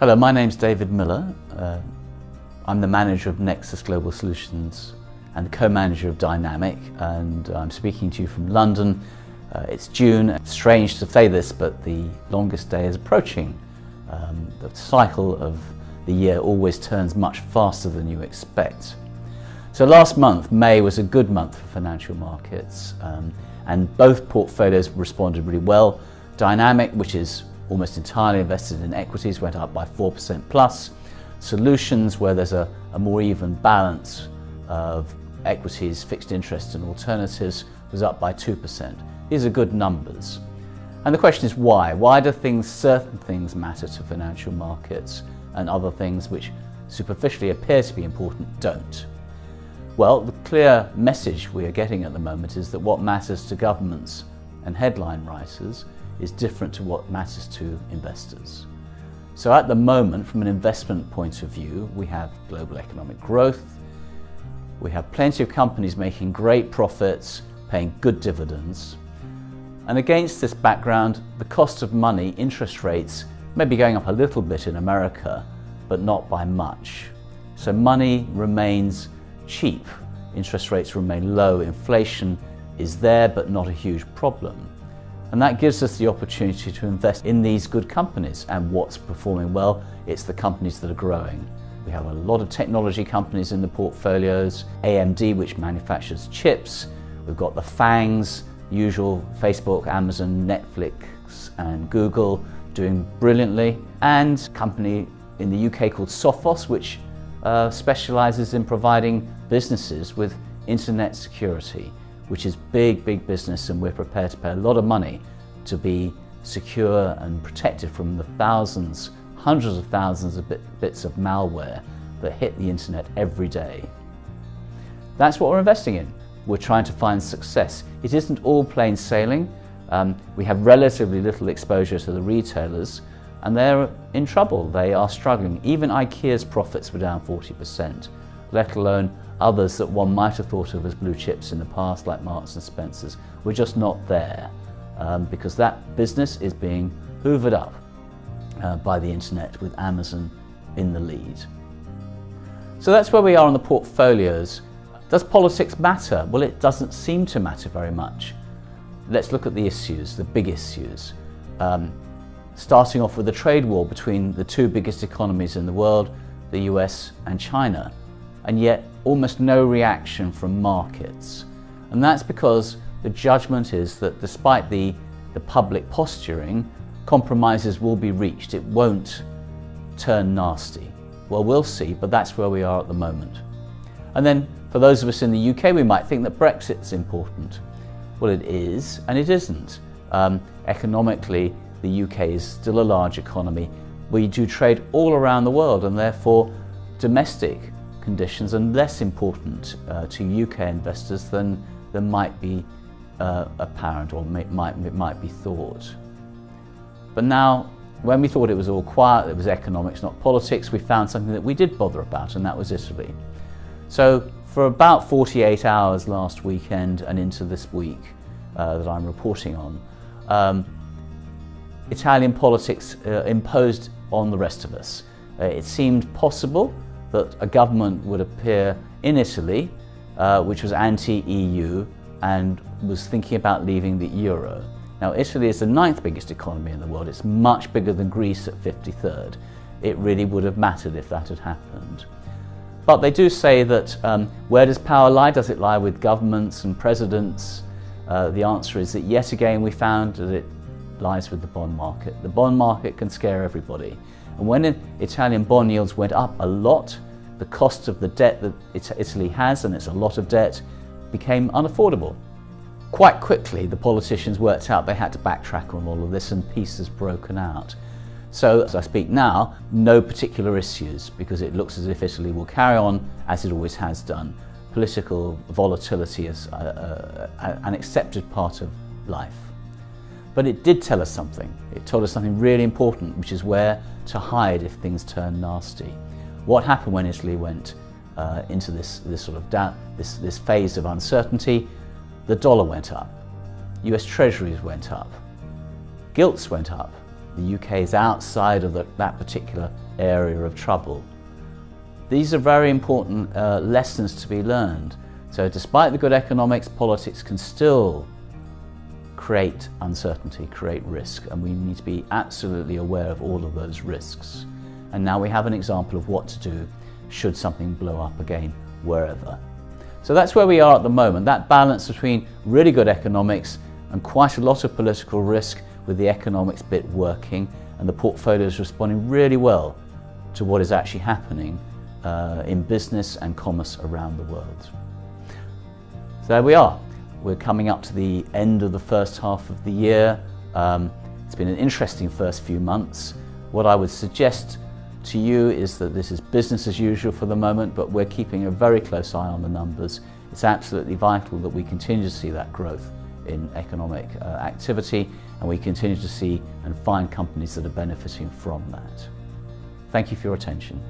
Hello, my name's David Miller. I'm the manager of Nexus Global Solutions and the co-manager of Dynamic, and I'm speaking to you from London. It's June. It's strange to say this, but the longest day is approaching. The cycle of the year always turns much faster than you expect. So last month, May, was a good month for financial markets, and both portfolios responded really well. Dynamic, which is almost entirely invested in equities, went up by 4% plus. Solutions, where there's a more even balance of equities, fixed interest and alternatives, was up by 2%. These are good numbers. And the question is why? Why do certain things matter to financial markets and other things which superficially appear to be important don't? Well, the clear message we are getting at the moment is that what matters to governments and headline writers is different to what matters to investors. So at the moment, from an investment point of view, we have global economic growth, we have plenty of companies making great profits, paying good dividends, and against this background, the cost of money, interest rates, may be going up a little bit in America, but not by much. So money remains cheap, interest rates remain low, inflation is there but not a huge problem. And that gives us the opportunity to invest in these good companies. And what's performing well? It's the companies that are growing. We have a lot of technology companies in the portfolios, AMD, which manufactures chips. We've got the FANGs, usual Facebook, Amazon, Netflix and Google doing brilliantly. And a company in the UK called Sophos, which specializes in providing businesses with internet security, which is big business, and we're prepared to pay a lot of money to be secure and protected from the thousands, hundreds of thousands of bits of malware that hit the internet every day. That's what we're investing in. We're trying to find success. It isn't all plain sailing. We have relatively little exposure to the retailers, and they're in trouble. They are struggling. Even IKEA's profits were down 40%, let alone others that one might have thought of as blue chips in the past, like Marks and Spencer's. We're just not there because that business is being hoovered up by the internet, with Amazon in the lead. So that's where we are on the portfolios. Does politics matter? Well, it doesn't seem to matter very much. Let's look at the issues, the big issues. Starting off with the trade war between the two biggest economies in the world, the US and China. And yet almost no reaction from markets. And that's because the judgment is that despite the public posturing, compromises will be reached. It won't turn nasty. Well, we'll see, but that's where we are at the moment. And then for those of us in the UK, we might think that Brexit's important. Well, it is, and it isn't. Economically, the UK is still a large economy. We do trade all around the world, and therefore domestic conditions are less important to UK investors than might be apparent or might be thought. But now, when we thought it was all quiet, it was economics, not politics, we found something that we did bother about, and that was Italy. So for about 48 hours last weekend and into this week that I'm reporting on, Italian politics imposed on the rest of us. It seemed possible that a government would appear in Italy, which was anti-EU and was thinking about leaving the euro. Now, Italy is the 9th biggest economy in the world. It's much bigger than Greece at 53rd. It really would have mattered if that had happened. But they do say that where does power lie? Does it lie with governments and presidents? The answer is that yet again we found that it lies with the bond market. The bond market can scare everybody. And when Italian bond yields went up a lot, the cost of the debt that Italy has, and it's a lot of debt, became unaffordable. Quite quickly, the politicians worked out they had to backtrack on all of this, and peace has broken out. So, as I speak now, no particular issues, because it looks as if Italy will carry on as it always has done. Political volatility is an accepted part of life. But it did tell us something. It told us something really important, which is where to hide if things turn nasty. What happened when Italy went into this phase of uncertainty? The dollar went up, US Treasuries went up, gilts went up, The UK is outside of that particular area of trouble. These are very important lessons to be learned. So despite the good economics, politics can still create uncertainty, create risk, and we need to be absolutely aware of all of those risks. And now we have an example of what to do should something blow up again wherever. So that's where we are at the moment, that balance between really good economics and quite a lot of political risk, with the economics bit working and the portfolios responding really well to what is actually happening in business and commerce around the world. So there we are. We're coming up to the end of the first half of the year. It's been an interesting first few months. What I would suggest to you is that this is business as usual for the moment, but we're keeping a very close eye on the numbers. It's absolutely vital that we continue to see that growth in economic activity, and we continue to see and find companies that are benefiting from that. Thank you for your attention.